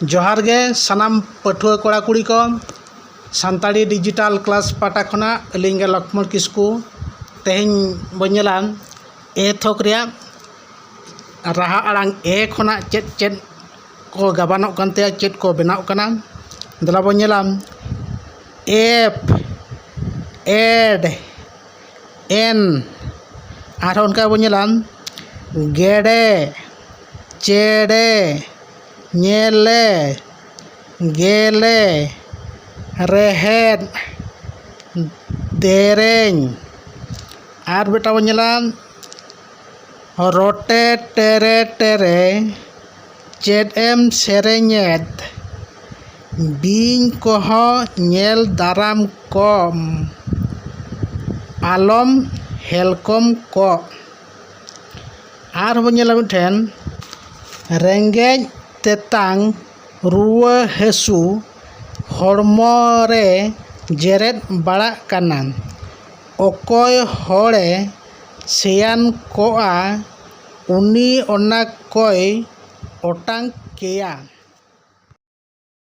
जोहार गे सानाम पठुआ कोड़ा कुड़ी को सानताड़ी डिजिटल क्लास पाटा खना अलिंग गे लक्ष्मण किस्कू तेहें बनेला ए थोक रिया राहा आड़ांग ए खना चेद चेद को गाबानों कानते चेद को बनाव कना दला बनेला एफ एड एन आर उनका बनेला गेडे चेडे नेले गेले रेहेद देरें आर बेटा बनेला रोटे टेरे टेरे चेद एम सेरेनेद बिंग कोहो नेल दाराम कम आलम हेलकम को आर बनेला मिठेन रेंगेज तेतांग रुआ हेसु हड़मोरे जेरेद बड़ा काना ओकोय होड़े सेयान कोआ उनी ओना कोय ओटांग केया।